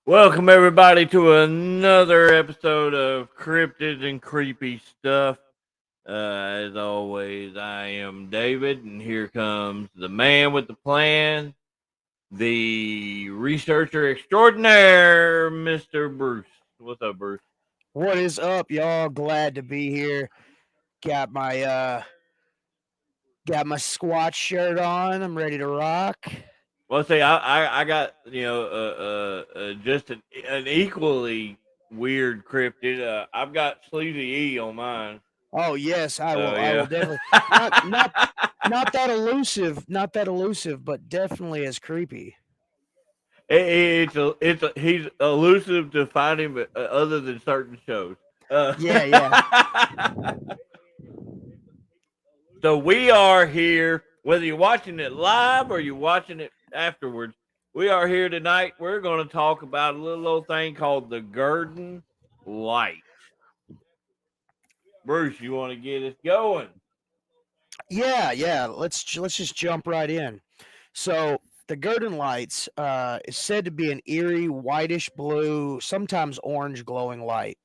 Welcome everybody to another episode of Cryptids and Creepy Stuff. As always, I am David, and here comes the man with the plan, the researcher extraordinaire, Mr. Bruce. What's up, Bruce? What is up, y'all? Glad to be here. Got my Squatch shirt on. I'm ready to rock. Well, see, I got just an equally weird cryptid. I've got Sleazy E on mine. Oh yes, I will. I Yeah. will definitely not that elusive, but definitely as creepy. He's elusive to find him other than certain shows. Yeah. So we are here, whether you're watching it live or you're watching it afterwards. We are here tonight. We're going to talk about a little old thing called the Gurdon light. Bruce, you want to get us going? Yeah. Let's just jump right in. So the Gurdon lights is said to be an eerie whitish blue, sometimes orange glowing light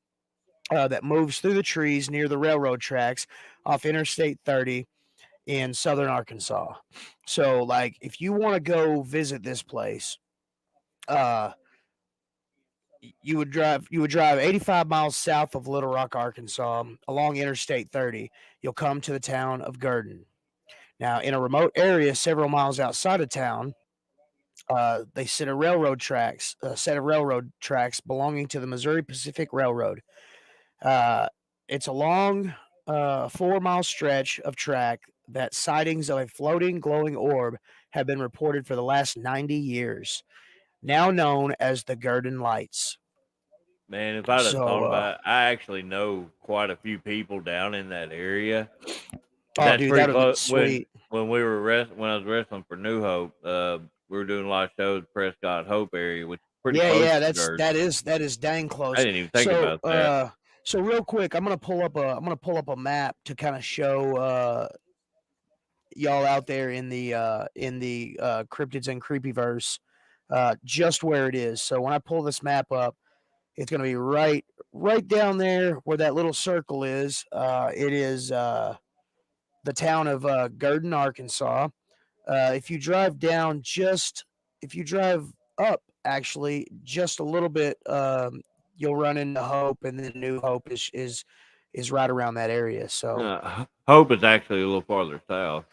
that moves through the trees near the railroad tracks off Interstate 30 in southern Arkansas. So, like, if you want to go visit this place, uh, you would drive 85 miles south of Little Rock, Arkansas, along Interstate 30. You'll come to the town of Gurdon. Now, in a remote area several miles outside of town, they set a set of railroad tracks belonging to the Missouri Pacific Railroad. It's a long 4-mile stretch of track that sightings of a floating glowing orb have been reported for the last 90 years, now known as the Gurdon Lights. Man, if I'd have thought So, about it, I actually know quite a few people down in that area. oh, That's dude, pretty that would be close. sweet. When I was wrestling for New Hope, we were doing a lot of shows Prescott Hope area, which is pretty close Yeah, to Gurdon. that is dang I close. didn't even think about that. So real quick, I'm gonna pull up a map to kind of show y'all out there in the cryptids and creepyverse just where it is. So when I pull this map up, it's gonna be right down there where that little circle is. It is the town of Gurdon, Arkansas. If you drive if you drive up actually just a little bit, you'll run into Hope, and then New Hope is right around that area. So, Hope is actually a little farther south.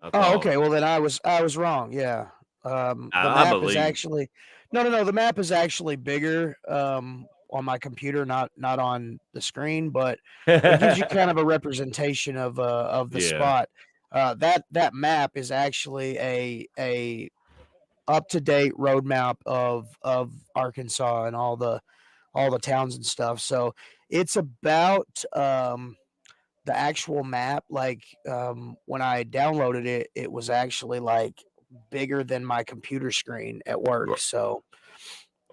I oh, thought. okay. Well, then I was wrong. Yeah, the I map is believe. actually no. The map is actually bigger on my computer, not on the screen, but it gives you kind of a representation of the Yeah. spot. That map is actually a up to date roadmap of Arkansas and all the towns and stuff. So it's about the actual map. Like when I downloaded it, it was actually like bigger than my computer screen at work. So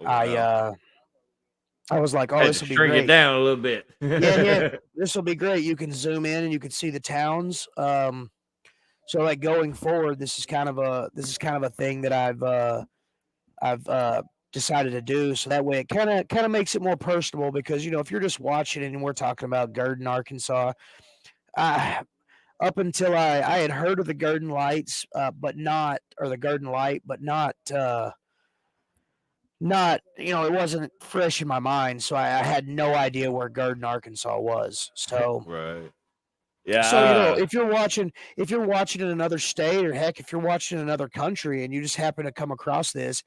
Oh, I wow. uh, I was like, oh, Had this to will be shrink it great. down a little bit. Yeah, this will be great. You can zoom in and you can see the towns. So like going forward, this is kind of a thing that I've decided to do. So that way it kind of makes it more personable because if you're just watching it and we're talking about Gurdon, Arkansas, uh, up until I had heard of the Gurdon Lights, but not or the Gurdon Light, but not it wasn't fresh in my mind. So I had no idea where Gurdon, Arkansas was. So Right. so Yeah. if you're watching in another state or heck if you're watching in another country and you just happen to come across this,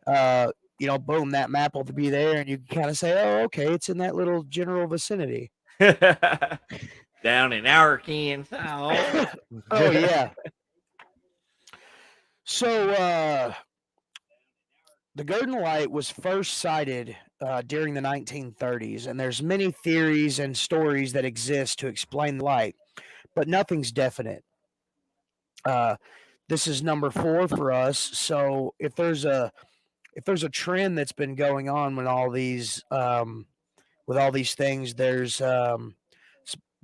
boom, that map will be there and you can kind of say, oh, okay, it's in that little general vicinity. Down in Arkansas. Oh yeah. So the Gurdon light was first sighted during the 1930s, and there's many theories and stories that exist to explain the light, but nothing's definite. Uh, this is number 4 for us. So if there's a trend that's been going on with all these things, there's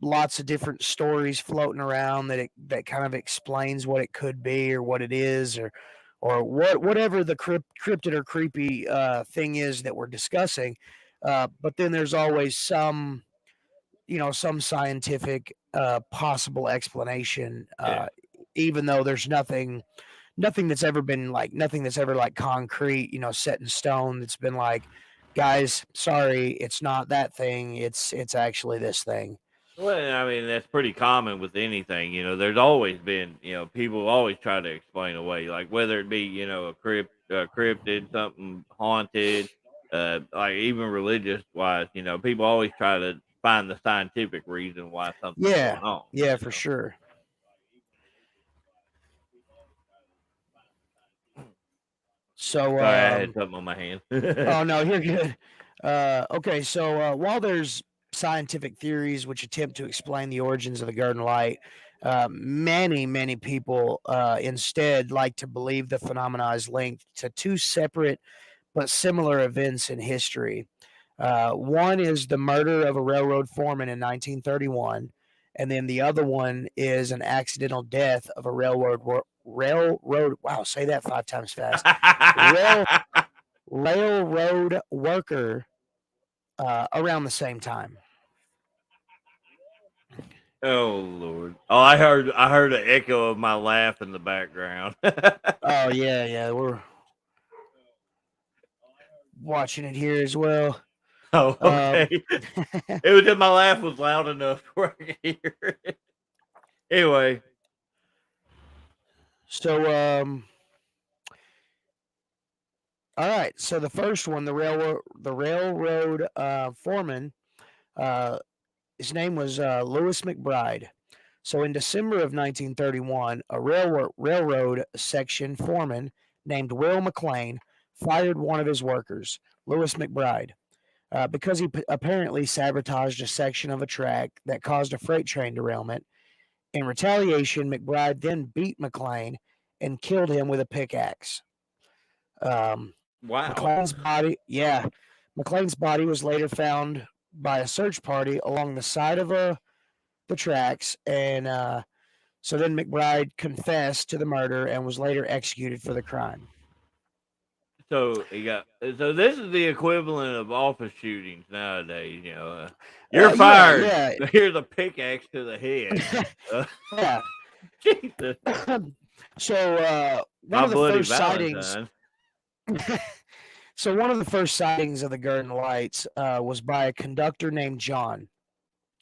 lots of different stories floating around that kind of explains what it could be or what it is or whatever the cryptid or creepy thing is that we're discussing. But then there's always some scientific possible explanation, Yeah. even though there's nothing that's ever been like nothing that's ever like concrete, set in stone. That's been like, guys, sorry, it's not that thing. It's actually this thing. Well, I mean, that's pretty common with anything. There's always been, people always try to explain away, like whether it be, a cryptid, something haunted, like even religious wise, people always try to find the scientific reason why something's Yeah, going on. yeah, for sure. So, Sorry, I had something on my hand. oh no, you're good. Okay, so while there's scientific theories which attempt to explain the origins of the Garden Light, many people instead like to believe the phenomena is linked to two separate but similar events in history. One is the murder of a railroad foreman in 1931, and then the other one is an accidental death of a railroad. Wow, say that 5 times fast. Rail railroad worker around the same time. Oh Lord! Oh, I heard an echo of my laugh in the background. Oh yeah, we're watching it here as well. Oh, Um, okay. It was just my laugh was loud enough where I could hear it. Anyway, so all right. So the first one, the railroad foreman, uh, his name was Lewis McBride. So in December of 1931, a railroad section foreman named Will McLean fired one of his workers, Lewis McBride, because he apparently sabotaged a section of a track that caused a freight train derailment. In retaliation, McBride then beat McLean and killed him with a pickaxe. Um, wow. McLean's body, yeah, McLean's body was later found by a search party along the side of the tracks, and so then McBride confessed to the murder and was later executed for the crime. So this is the equivalent of office shootings nowadays. You're Yeah, fired. yeah, Here's a pickaxe to the head. Uh, yeah. Jesus, So one my of the bloody first sightings. Valentine. So one of the first sightings of the Gurdon Lights was by a conductor named John.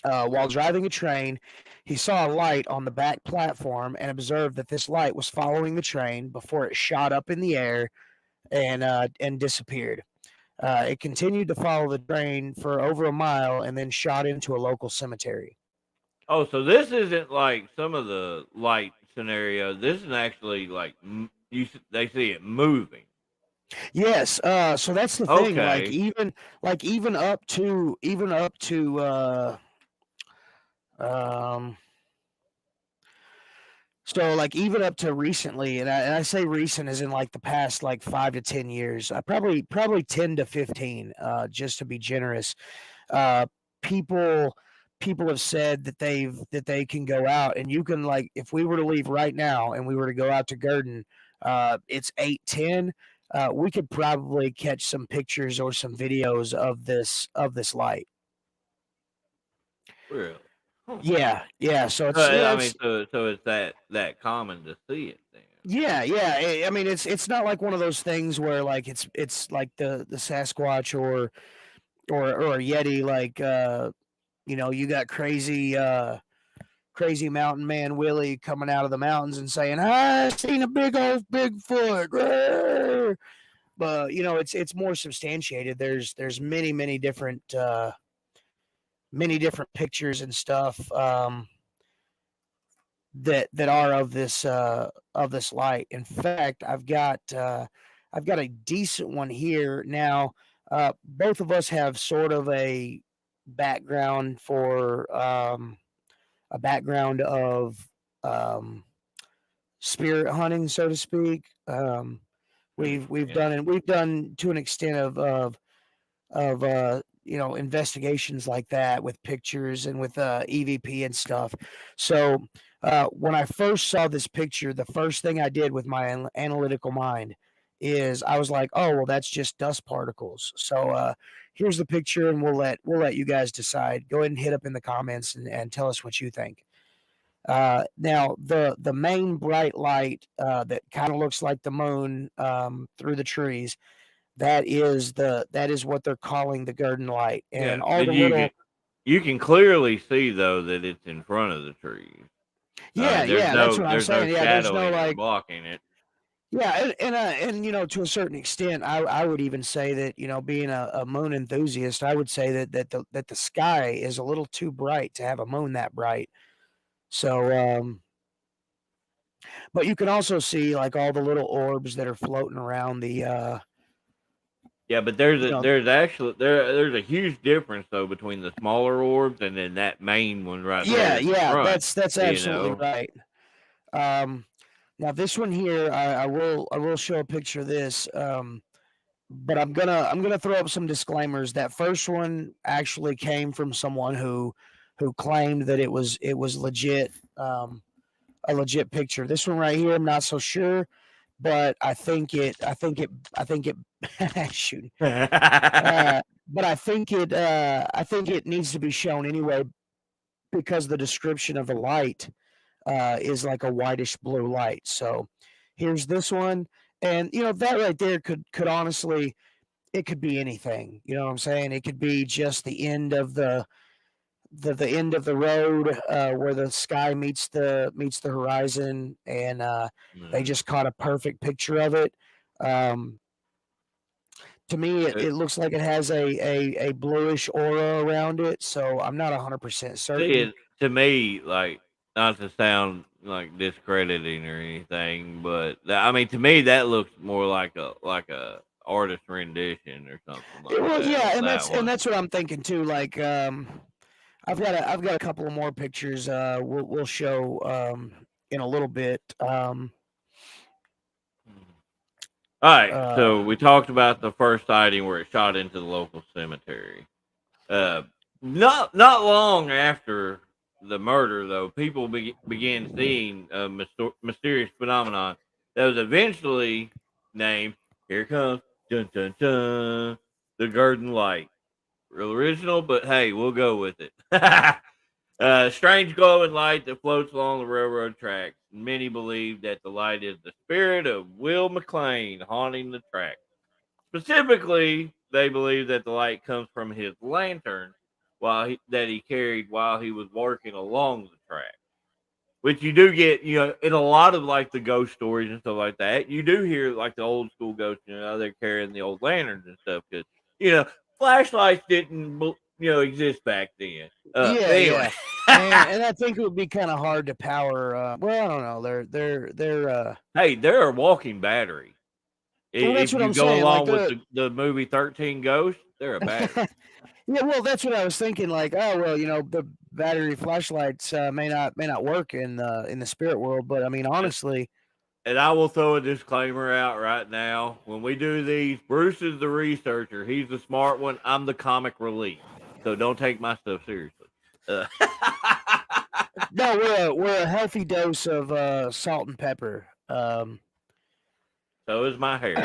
While driving a train, he saw a light on the back platform and observed that this light was following the train before it shot up in the air and disappeared. It continued to follow the train for over a mile and then shot into a local cemetery. Oh, so this isn't like some of the light scenarios. This is actually like they see it moving. Yes, so that's the thing. Like Okay. even up to um so like even up to recently, and I say recent as in like the past like 5 to 10 years, probably 10 to 15, just to be generous. Uh, people people have said that they can go out, and you can, like, if we were to leave right now and we were to go out to Gurdon, it's 8:10. We could probably catch some pictures or some videos of this light. Really? Huh. Yeah. So it's yeah, I it's mean, so it's that common to see it then. yeah. I mean, it's not like one of those things where like it's like the Sasquatch or a Yeti, like you got crazy mountain man Willie coming out of the mountains and saying, "I seen a big old Bigfoot." Roar." But it's more substantiated. There's many different pictures and stuff that are of this light. In fact, I've got a decent one here now. Both of us have sort of background for a background of um, spirit hunting, so to speak. We've Yeah. done, and we've done to an extent of investigations like that with pictures and with EVP and stuff. So when I first saw this picture, the first thing I did with my analytical mind is I was like, oh well, that's just dust particles. So here's the picture, and we'll let you guys decide. Go ahead and hit up in the comments and tell us what you think. Now the main bright light that kind of looks like the moon through the trees, that is what they're calling the Gurdon light, Yeah, and all but the little. you can clearly see though that it's in front of the trees. Yeah, There's yeah, that's no what I'm there's no saying. Yeah, there's shadow no in it or like. blocking it. Yeah, and to a certain extent, I would even say that being a moon enthusiast, I would say that the sky is a little too bright to have a moon that bright. So, but you can also see like all the little orbs that are floating around Yeah, but you know, there's a huge difference though between the smaller orbs and then that main one right there yeah, in the yeah, front. that's You absolutely know. right. Um, Now this one here, I will show a picture of this. But I'm gonna throw up some disclaimers. That first one actually came from someone who claimed that it was legit, a legit picture. This one right here, I'm not so sure, but I think it shoot. But I think it needs to be shown anyway because the description of the light is like a whitish blue light. So here's this one, and that right there could honestly, it could be anything. You know what I'm saying? It could be just the end of the end of the road where the sky meets the horizon, and they Mhm. just caught a perfect picture of it. Um, to me, it looks like it has a bluish aura around it, so I'm not 100% See, certain. to me, like, not to sound like discrediting or anything, but I mean, to me, that looks more like a artist rendition or something like Well, that yeah, on and that that's one. what I'm thinking too. Like, I've got a couple of more pictures. We'll show in a little bit. All right, Uh, so we talked about the first sighting where it shot into the local cemetery. Uh, not long after the murder, though, people began seeing a mysterious phenomenon that was eventually named "Here it comes, dun dun dun," the Gurdon Light. Real original, but hey, we'll go with it. Strange glowing light that floats along the railroad tracks. Many believe that the light is the spirit of Will McLean haunting the track. Specifically, they believe that the light comes from his lantern that he carried while he was working along the track. Which you do get, in a lot of like the ghost stories and stuff like that. You do hear like the old school ghosts, they're carrying the old lanterns and stuff because you know flashlights didn't, exist back then. But yeah, anyway, yeah, and I think it would be kind of hard to power. Well, I don't know. They're. hey, they're a walking battery. Well, that's If what you I'm go saying. Like along with the movie 13 Ghosts, they're a battery. yeah, well, that's what I was thinking. Like, oh well, the battery flashlights may not work in the spirit world, but I mean, honestly, And I will throw a disclaimer out right now. When we do these, Bruce is the researcher. He's the smart one. I'm the comic relief. So don't take my stuff seriously. Uh, no, we're a healthy dose of salt and pepper. so is my hair.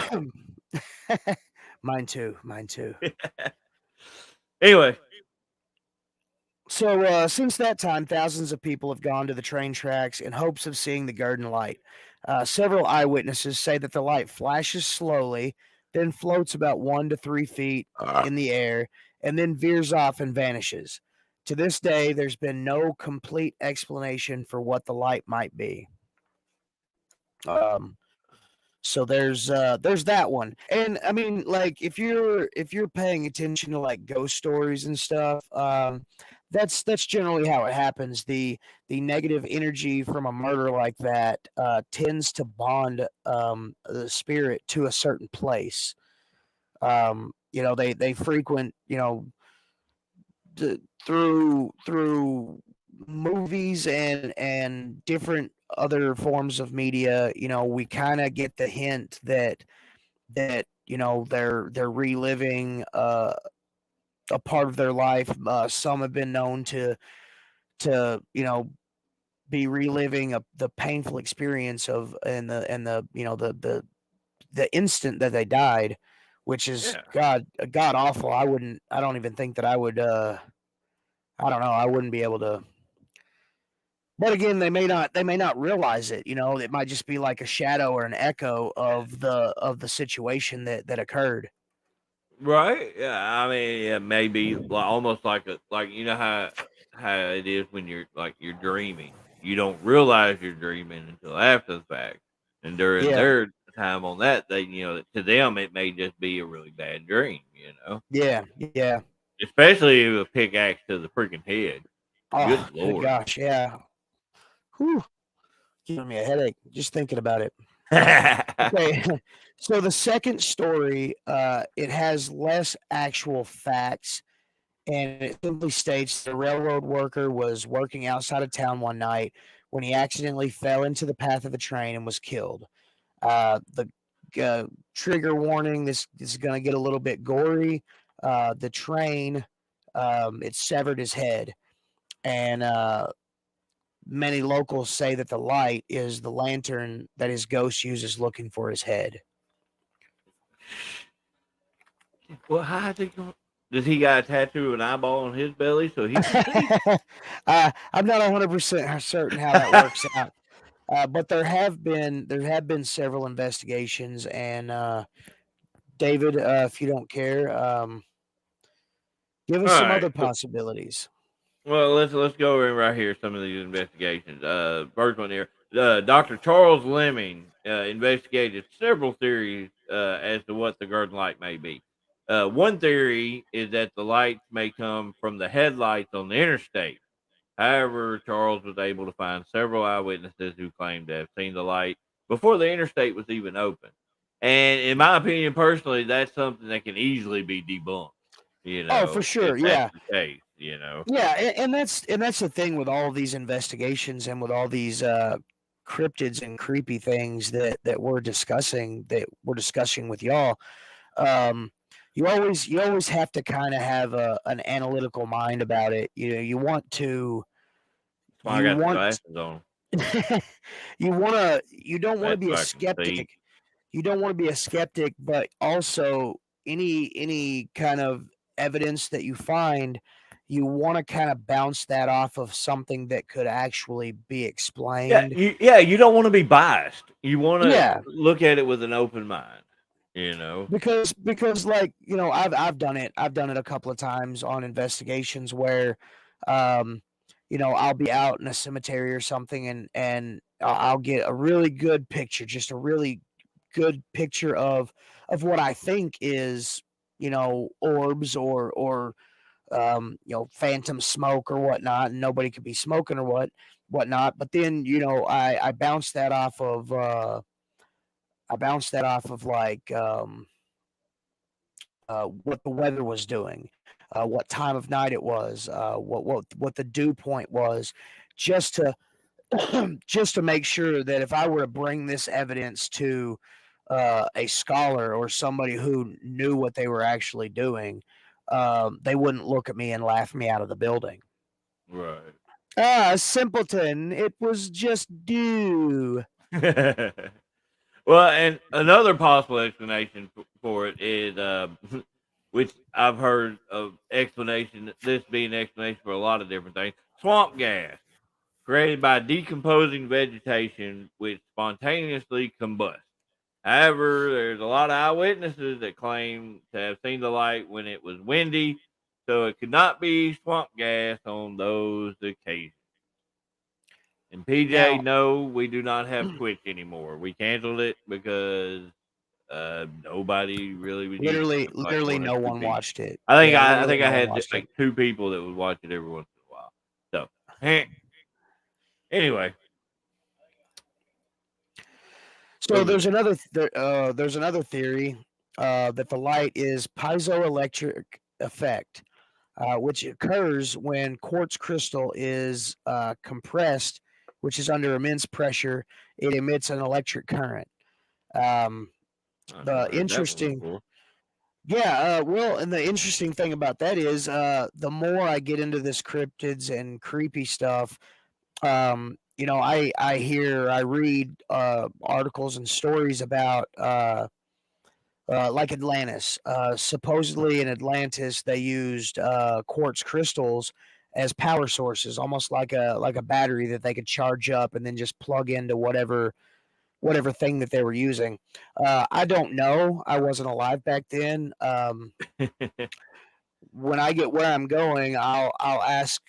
Mine too. Mine too. Anyway, So, since that time, thousands of people have gone to the train tracks in hopes of seeing the Garden Light. Several eyewitnesses say that the light flashes slowly, then floats about 1 to 3 feet in the air, and then veers off and vanishes. To this day, there's been no complete explanation for what the light might be. Um, so there's that one. And I mean, like if you're paying attention to like ghost stories and stuff, that's generally how it happens. The negative energy from a murder like that tends to bond the spirit to a certain place. They frequent, through movies and different other forms of media. We kind of get the hint that they're reliving a part of their life. Some have been known to be reliving the painful experience of and the the instant that they died, which is Yeah. god awful. I don't even think that I would I don't know, I wouldn't be able to. But again, they may not realize it. It might just be like a shadow or an echo of the situation that occurred. Right. Yeah. I mean, yeah, maybe like almost like how it is when you're dreaming. You don't realize you're dreaming until after the fact. And during Yeah, their time on that, to them it may just be a really bad dream. yeah, yeah. Especially if a pickaxe to the freaking head. Good Oh, good lord. gosh, yeah. Whew, giving me a headache just thinking about it. Okay, so the second story, it has less actual facts, and it simply states the railroad worker was working outside of town one night when he accidentally fell into the path of a train and was killed. The trigger warning: this is going to get a little bit gory. The train, it severed his head, and many locals say that the light is the lantern that his ghost uses looking for his head. Well, how is he going? Does he got a tattoo of an eyeball on his belly so he can see? I'm not 100% certain how that works out, but there have been several investigations, and David, if you don't care, give All us some right. other possibilities. Well, let's go in right here. Some of these investigations. First one here. Dr. Charles Lemming investigated several theories as to what the Gurdon light may be. One theory is that the lights may come from the headlights on the interstate. However, Charles was able to find several eyewitnesses who claimed to have seen the light before the interstate was even open. And in my opinion, personally, that's something that can easily be debunked. Oh, for If sure, that's yeah. the case. Yeah, and that's the thing with all these investigations and with all these cryptids and creepy things that we're discussing with y'all. Um, you always have to kind of have an analytical mind about it. You want to That's why I you got the want glasses on. you don't want to That's be so a I can see. skeptic. You don't want to be a skeptic, but also any kind of evidence that you find, you want to kind of bounce that off of something that could actually be Yeah, explained. you don't want to be biased. You want to Yeah, look at it with an open mind. You know. because like I've done it. I've done it a couple of times on investigations where, um, I'll be out in a cemetery or something, and I'll get a really good picture, just a really good picture of what I think is orbs or phantom smoke or whatnot, and nobody could be smoking or whatnot. But then I bounce that off of like what the weather was doing, what time of night it was, what the dew point was, just to just to make sure that if I were to bring this evidence to a scholar or somebody who knew what they were actually doing, they wouldn't look at me and laugh me out of the building. Right. Ah, simpleton! It was just dew. Well, and another possible explanation for it is, which I've heard of explanation. This being an explanation for a lot of different things. Swamp gas created by decomposing vegetation, which spontaneously combusts. However, there's a lot of eyewitnesses that claim to have seen the light when it was windy, so it could not be swamp gas on those occasions. And PJ, Now, no, we do not have Twitch anymore. We canceled it because nobody really was using literally, it. Like literally, one or no two one people. watched it. I think Yeah, I literally, think I no one had watched it. like two people that would watch it every once Anyway, So there's another theory that the light is piezoelectric effect, which occurs when quartz crystal is compressed, which is under immense pressure. It emits an electric current. Um, I never the heard that one interesting, before. yeah, well, and the interesting thing about that is, the more I get into this cryptids and creepy stuff, I read articles and stories about like Atlantis. Supposedly in Atlantis, they used quartz crystals as power sources, almost like a battery that they could charge up and then just plug into whatever thing that they were using. I don't know. I wasn't alive back then. When I get where I'm going, I'll ask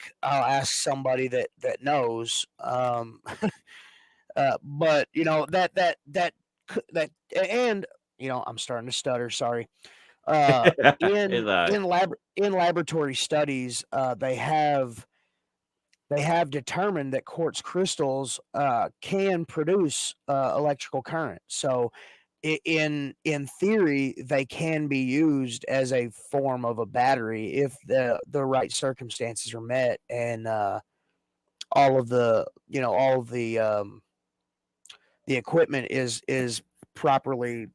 somebody that knows. But that and I'm starting to stutter. Sorry. It's like, In laboratory studies, they have determined that quartz crystals can produce electrical current. So, in theory, they can be used as a form of a battery if the right circumstances are met and all of the equipment is properly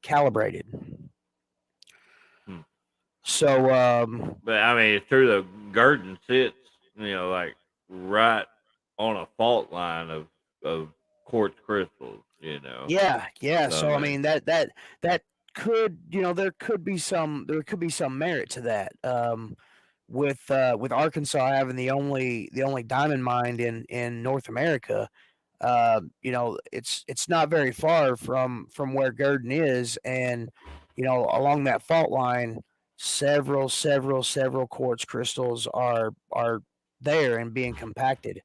calibrated. hmm. So But I mean, it's true though. Gurdon sits, like right on a fault line of quartz crystals. yeah, yeah. So I So I mean, mean that could there could be some merit to that. With Arkansas having the only diamond mine in North America, it's not very far from where Gurdon is, and along that fault line, several quartz crystals are there and being compacted.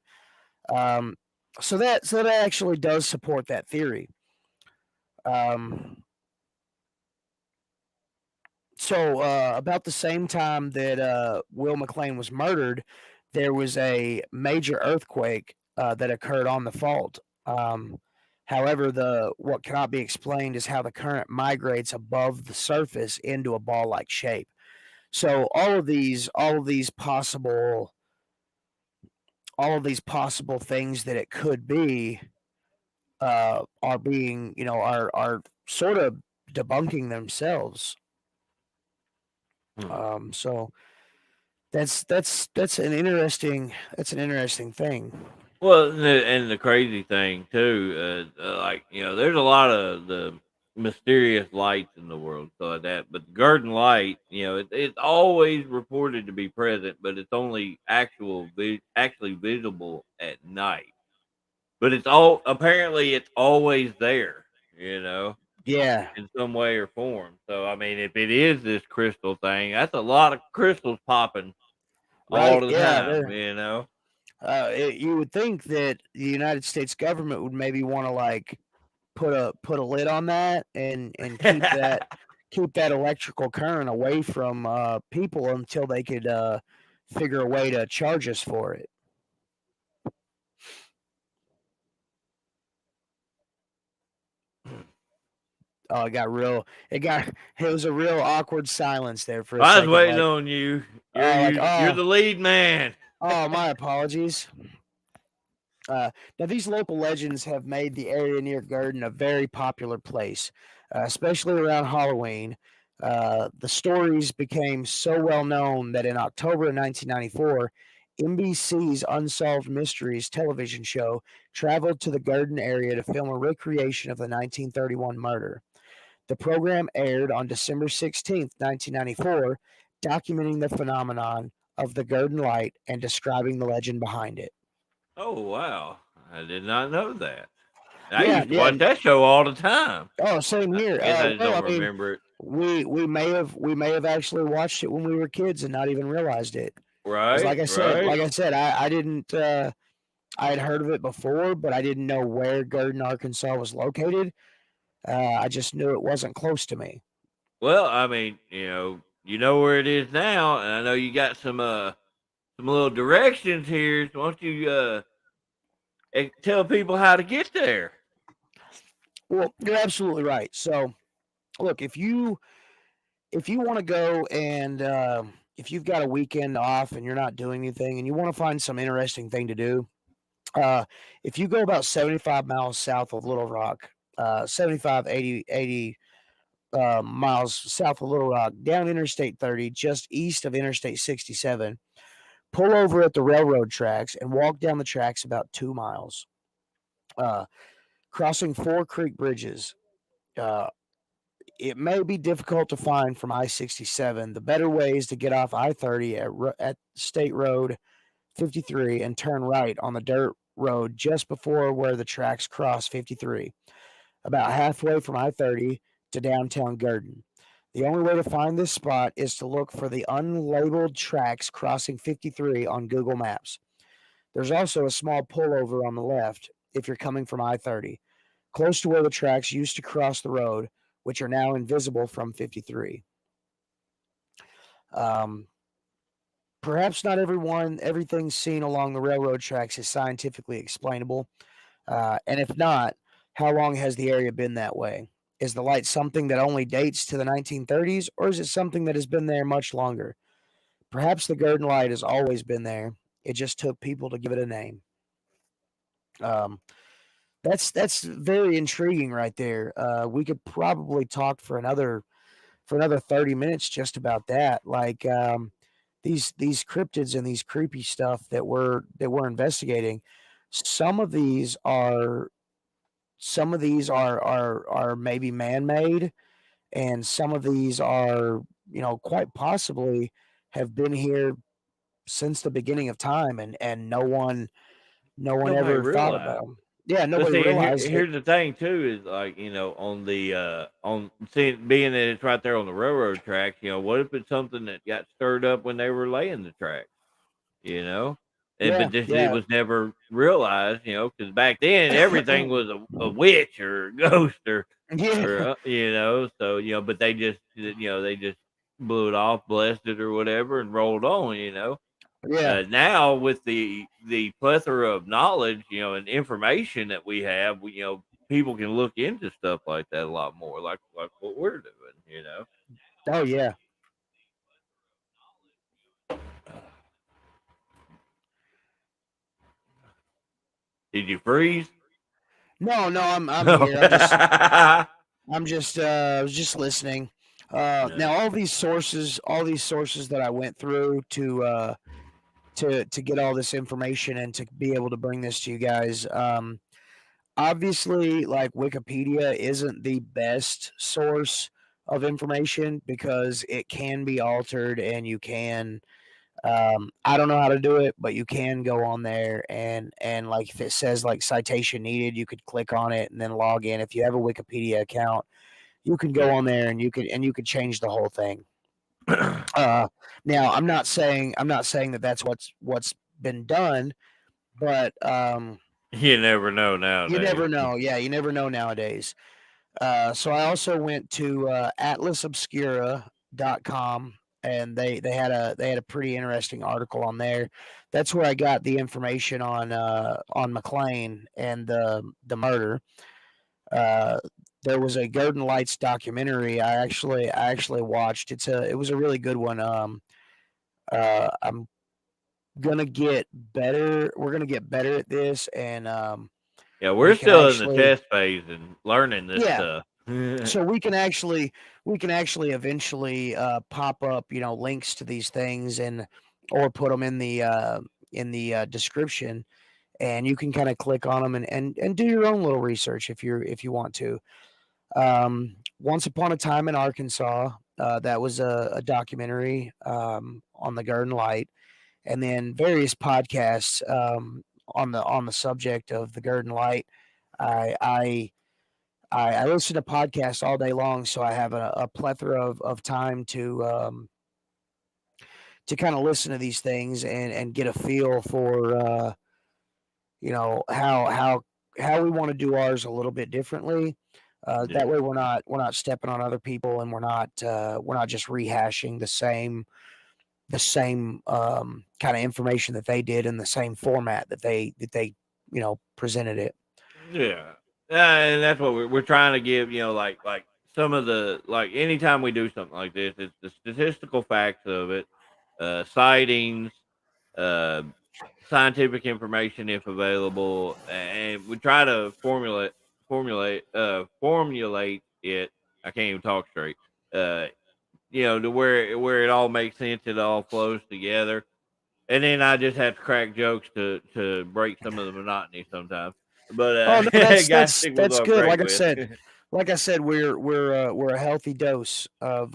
Um, so that actually does support that theory. Um, about the same time that Will McLean was murdered, there was a major earthquake that occurred on the fault. However, the what cannot be explained is how the current migrates above the surface into a ball-like shape. So all of these possible things that it could be are being are sort of debunking themselves. hmm. So that's an interesting thing. Well, and the crazy thing too, like there's a lot of the mysterious lights in the world, so like that. But the Garden Light, it's always reported to be present, but it's only actually visible at night. But it's always there, Yeah, in some way or form. So I mean, if it is this crystal thing, that's a lot of crystals popping all right. the Yeah, time. you would think that the United States government would maybe want to like put a lid on that and keep that electrical current away from people until they could figure a way to charge us for it. Oh, it got real. It was a real awkward silence there for a I was second. waiting on you. You're Oh, the lead man. my apologies. Now, these local legends have made the area near Gurdon a very popular place, especially around Halloween. The stories became so well known that in October of 1994, NBC's Unsolved Mysteries television show traveled to the Gurdon area to film a recreation of the 1931 murder. The program aired on December 16th, 1994, documenting the phenomenon of the Gurdon Light and describing the legend behind it. Oh wow, I did not know that. I Yeah, used to yeah. watch that show all the time. Oh, same I here. guess I just Well, don't I mean, remember it. we may have actually watched it when we were kids and not even realized it. Because Right, right. like I said, I didn't. I had heard of it before, but I didn't know where Gurdon, Arkansas was located. I just knew it wasn't close to me. Well, I mean, you know where it is now, and I know you got some some little directions here. So why don't you tell people how to get there? Well, you're absolutely right. So, look, if you want to go and if you've got a weekend off and you're not doing anything and you want to find some interesting thing to do, uh, if you go about 75 miles south of Little Rock, 75, 80 miles south of Little Rock, down Interstate 30, just east of Interstate 67, pull over at the railroad tracks and walk down the tracks about 2 miles, uh, crossing 4 creek bridges. Uh, it may be difficult to find from I-67. The better way is to get off I-30 at State Road 53 and turn right on the dirt road just before where the tracks cross 53, about halfway from I-30 to downtown Gurdon. The only way to find this spot is to look for the unlabeled tracks crossing 53 on Google Maps. There's also a small pullover on the left if you're coming from I-30, close to where the tracks used to cross the road, which are now invisible from 53. Um, Perhaps not everything seen along the railroad tracks is scientifically explainable. And if not, how long has the area been that way? Is the light something that only dates to the 1930s, or is it something that has been there much longer? Perhaps the Gurdon light has always been there. It just took people to give it a name. Um, that's very intriguing right there. We could probably talk for another 30 minutes just about that. Like these cryptids and these creepy stuff that we're investigating. Some of these are some of these are maybe man-made, and some of these are, quite possibly have been here since the beginning of time, and no one Nobody ever thought realized. about them. Yeah, But nobody see, realized it. here's the thing too is like on the on seeing being that it's right there on the railroad tracks. What if it's something that got stirred up when they were laying the track? You know, Yeah, but just it yeah. was never realized. Because back then everything was a witch or a ghost Yeah, or so but they just blew it off, blessed it or whatever, and rolled on. yeah. Now with the plethora of knowledge, and information that we have, people can look into stuff like that a lot more, like what we're doing. Oh, yeah. Did you freeze? No, no, I'm No. here. I'm just I was just listening. No. Now all these sources that I went through to get all this information and to be able to bring this to you guys. Obviously, like Wikipedia isn't the best source of information because it can be altered and you can. I don't know how to do it, but you can go on there and like if it says like citation needed, you could click on it and then log in. If you have a Wikipedia account, you can go Yeah. on there and you could change the whole thing. Uh, Now I'm not saying that that's what's been done, but You never know you nowadays. never know. Yeah, you never know nowadays. So I also went to atlasobscura.com, and they had a pretty interesting article on there. That's where I got the information on McLean and the murder. Uh, there was a Golden Lights documentary I actually watched. It was a really good one. I'm gonna get better. We're gonna get better at this, and Yeah, we're we can still in the actually test phase and learning this yeah. stuff. So we can actually eventually pop up links to these things and or put them in the description, and you can kind of click on them and do your own little research if you want to. Once Upon a Time in Arkansas, that was a documentary on the Garden Light, and then various podcasts on the subject of the Garden Light. I I I listen to podcasts all day long, so I have a plethora of time to kind of listen to these things and get a feel for how we want to do ours a little bit differently. That Yeah. way we're not stepping on other people, and we're not just rehashing the same kind of information that they did in the same format that they presented it. Yeah, and that's what we're trying to give. Like some of the like anytime we do something like this, it's the statistical facts of it, sightings, uh, scientific information if available, and we try to formulate it. I can't even talk straight. Uh, to where it all makes sense, it all flows together. And then I just have to crack jokes to break some of the monotony sometimes. But Oh no, gotta stick with that's what I'm good. great with. Like I said, we're a healthy dose of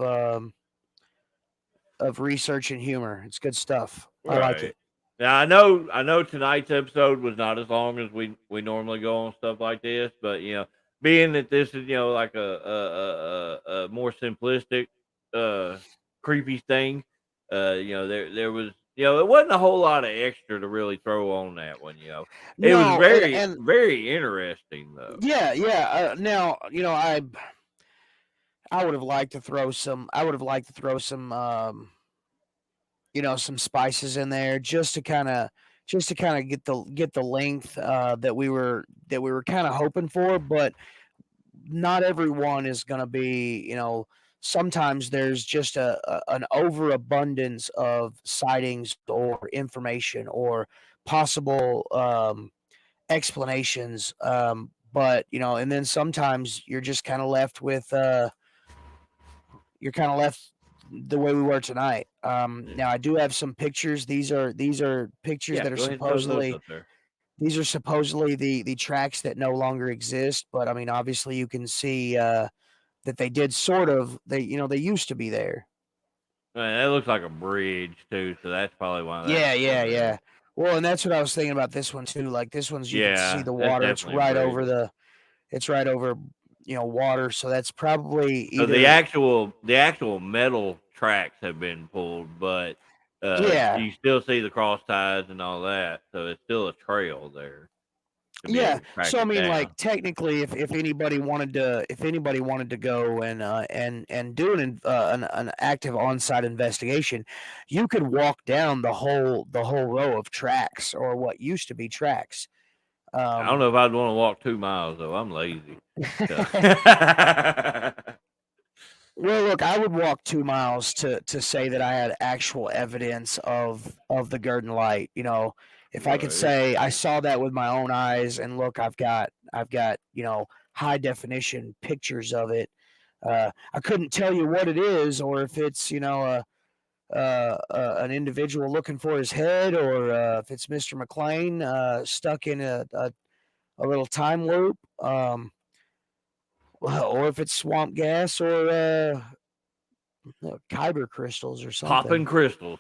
research and humor. It's good stuff. I like Right. it. Now I know tonight's episode was not as long as we normally go on stuff like this, but being that this is like a more simplistic uh creepy thing, there was it wasn't a whole lot of extra to really throw on that one. It was No, very and very interesting though. yeah. Now I would have liked to throw some. I would have liked to throw some some spices in there just to kind of get the length that we were kind of hoping for, but not everyone is going to be, sometimes there's just an overabundance of sightings or information or possible explanations, but and then sometimes you're just kind of left with you're kind of left the way we were tonight. Yeah. Now I do have some pictures. These are pictures Yeah, that are go ahead and throw those supposedly up there. the tracks that no longer exist. But I mean, obviously, you can see that they did they used to be there. Man, that looks like a bridge too, so that's probably why that's Yeah, still yeah, there. yeah. Well, and that's what I was thinking about this one too. Like this one's, you can see Yeah, the that's water. definitely a bridge. It's right over, water. So that's probably So the either. actual metal tracks have been pulled, but Yeah, you still see the cross ties and all that, so it's still a trail there to be yeah. able to track So I it mean, like down. technically, if anybody wanted to go and do an active on-site investigation, you could walk down the whole row of tracks, or what used to be tracks. I don't Um, know if I'd want to walk 2 miles though. I'm lazy. So. Well, look, I would walk 2 miles to say that I had actual evidence of the Gurdon light. If I could Right. say I saw that with my own eyes, and look, I've got high definition pictures of it. I couldn't tell you what it is, or if it's an individual looking for his head, or if it's Mr. McLean stuck in a little time loop, or if it's swamp gas, or kyber crystals or Popping something. crystals.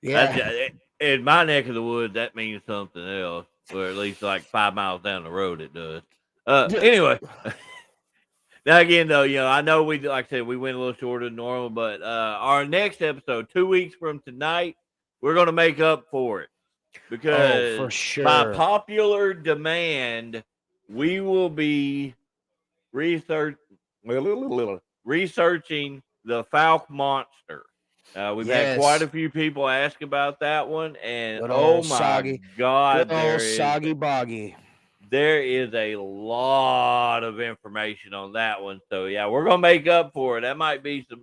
That's Yeah. in my neck of the woods. That means something else, or at least like 5 miles down the road, it does. Yeah. Anyway, now again though, I know we like I said we went a little shorter than normal, but our next episode, 2 weeks from tonight, we're gonna make up for it Oh, because for by sure. popular demand, we will be research researching the Falk monster. We've had quite a Yes. few people ask about that one, and Good oh old my soggy. Good god, old soggy boggy. there is a lot of information on that one. So yeah, we're gonna make up for it. That might be some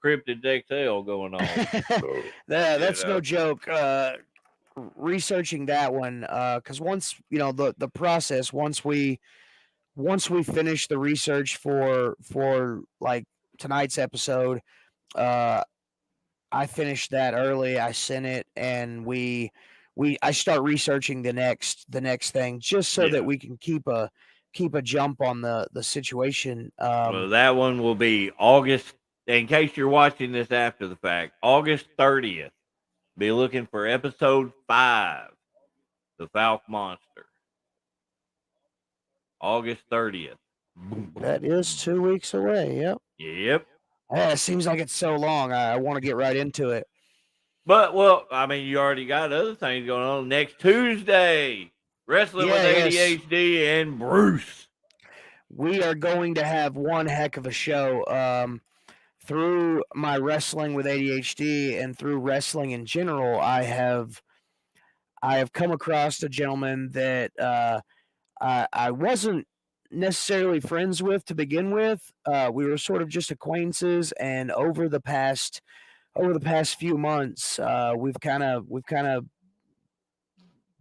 cryptid XL going on. You That's no know, joke. Researching that one, because once the process, once we finish the research for like tonight's episode, uh, I finished that early. I sent it, and I start researching the next thing, just so that yeah. we can keep a jump on the situation. Well, that one will be August. In case you're watching this after the fact, August 30th. Be looking for episode 5, The Falk Monster. August 30th. Boom, boom, That is boom. 2 weeks away. Yep. Yep. It seems like it's so long. I want to get right into it. But, well, I mean, you already got other things going on. Next Tuesday, Wrestling with Yes. ADHD and Bruce. We are going to have one heck of a show. through my wrestling with ADHD and through wrestling in general, I have come across a gentleman that I wasn't necessarily friends with to begin with. We were sort of just acquaintances, and over the past few months, we've kind of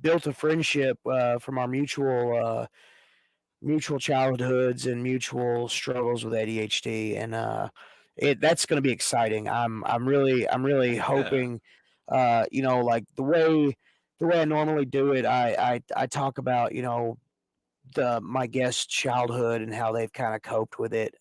built a friendship from our mutual childhoods and mutual struggles with ADHD, and that's going to be exciting. I'm really Yeah. hoping, like the way I normally do it. I talk about my guest's childhood and how they've kind of coped with it.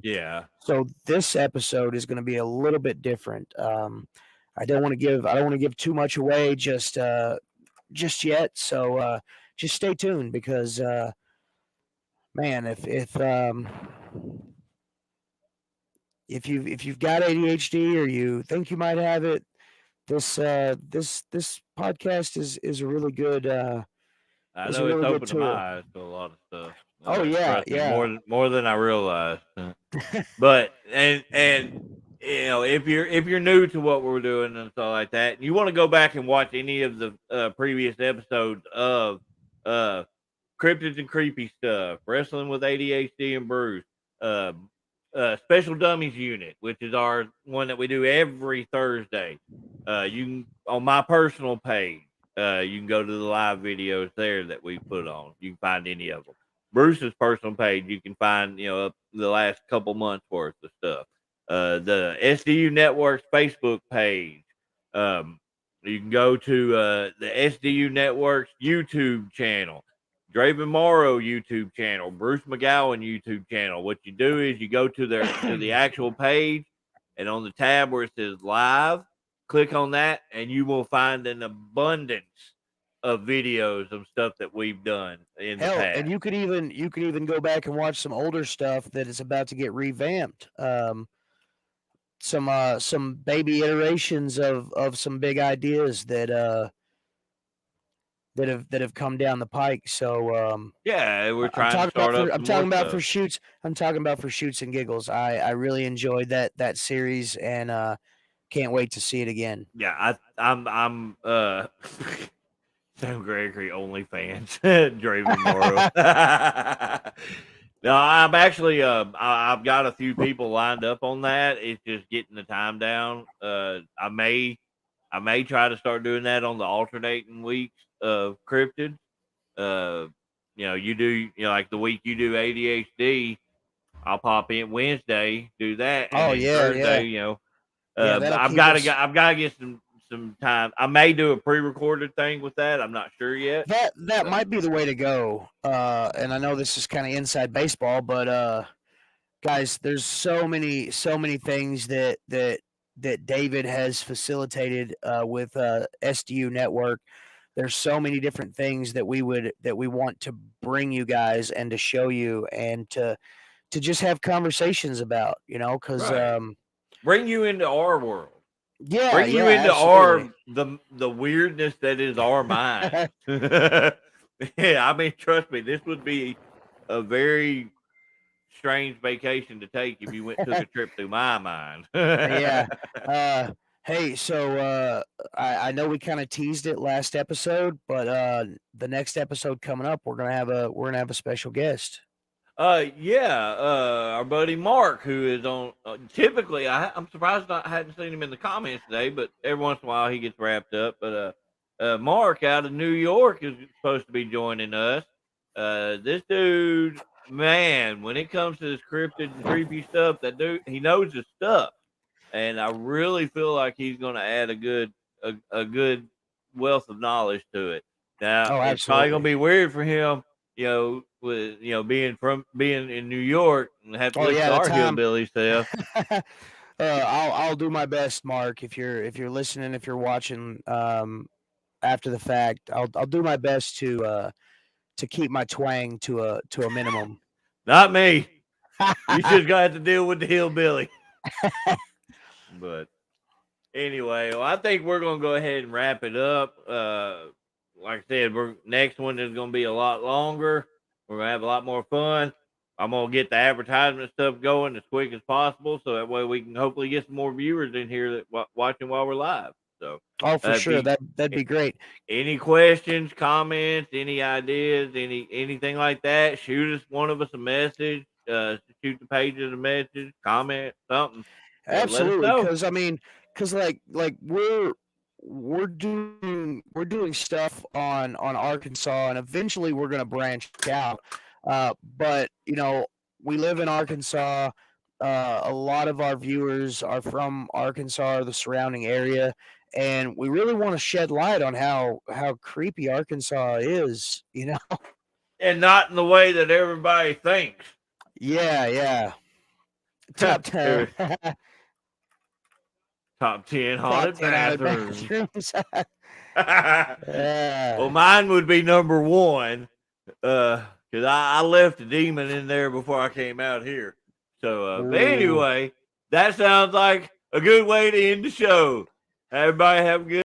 Yeah. So this episode is going to be a little bit different. I don't want to give too much away just yet. So just stay tuned because man, if you've got ADHD or you think you might have it, this podcast is a really good I know it's opened my tool. eyes to a lot of stuff. Oh yeah, Trust me, yeah. more than I realized. But and if you're new to what we're doing and stuff like that, and you want to go back and watch any of the previous episodes of uh Cryptids and Creepy Stuff, Wrestling with ADHD and Bruce, uh, Special Dummies Unit, which is our one that we do every Thursday. You can on my personal page. You can go to the live videos there that we put on. You can find any of them. Bruce's personal page, you can find up the last couple months worth of stuff. The SDU Network's Facebook page. Um, you can go to the SDU Network's YouTube channel. Draven Morrow YouTube channel, Bruce McGowan YouTube channel. What you do is you go to the actual page, and on the tab where it says live, click on that, and you will find an abundance of videos of stuff that we've done in the Hell, and past. you could even go back and watch some older stuff that is about to get revamped. Some baby iterations of some big ideas that have come down the pike. So Yeah, we're trying to start up I'm some more talking about stuff. I'm talking about for shoots and giggles. I really enjoyed that series and can't wait to see it again. Yeah, I'm Sam Gregory OnlyFans, Draven Morrow. No, I'm actually I've got a few people lined up on that. It's just getting the time down. I may try to start doing that on the alternating weeks of cryptid. Uh, you do like the week you do ADHD, I'll pop in Wednesday, do that, and Oh then yeah, Thursday, yeah, yeah. That'll keep us. I've got to get some time. I may do a pre-recorded thing with that. I'm not sure yet. That But might be the way to go. And I know this is kind of inside baseball, but guys, there's so many things that David has facilitated with SDU Network. There's so many different things that we want to bring you guys and to show you and to just have conversations about, because right, bring you into our world. yeah, Bring you yeah, into absolutely. our the weirdness that is our mind. Yeah, I mean, trust me, this would be a very strange vacation to take if you went took a trip through my mind. Yeah. Uh, hey, so I know we kind of teased it last episode, but the next episode coming up, we're gonna have a special guest. Yeah, our buddy Mark, who is on. Typically, I'm surprised I hadn't seen him in the comments today, but every once in a while he gets wrapped up. But Mark out of New York is supposed to be joining us. This dude, man, when it comes to this cryptid and creepy stuff, that dude he knows his stuff, and I really feel like he's going to add a good wealth of knowledge to it. Now, Oh, it's probably going to absolutely. be weird for him with being in New York and have to Oh listen yeah, to the our time. hillbilly stuff. I'll do my best, Mark. If you're listening, if you're watching, after the fact, I'll do my best to keep my twang to a minimum. Not me. You just gonna have to deal with the hillbilly. But anyway, well, I think we're gonna go ahead and wrap it up. Like I said, we're next one is gonna be a lot longer. We're gonna have a lot more fun. I'm gonna get the advertisement stuff going as quick as possible, so that way we can hopefully get some more viewers in here that watching while we're live. So, Oh, for if sure. you That'd be great. any questions, comments, any ideas, anything like that, shoot us one of us a message. Shoot the pages a message, comment something. Let us Absolutely, know. because I mean, because like we're doing stuff on Arkansas, and eventually we're gonna branch out. But you know, we live in Arkansas. A lot of our viewers are from Arkansas or the surrounding area, and we really want to shed light on how creepy Arkansas is. You know? And not in the way that everybody thinks. Yeah, yeah. Top 10. Top 10 Top haunted 10 out of bathrooms. bathrooms. Well, mine would be number one, because I left a demon in there before I came out here. So, but Ooh. anyway, that sounds like a good way to end the show. Everybody have a good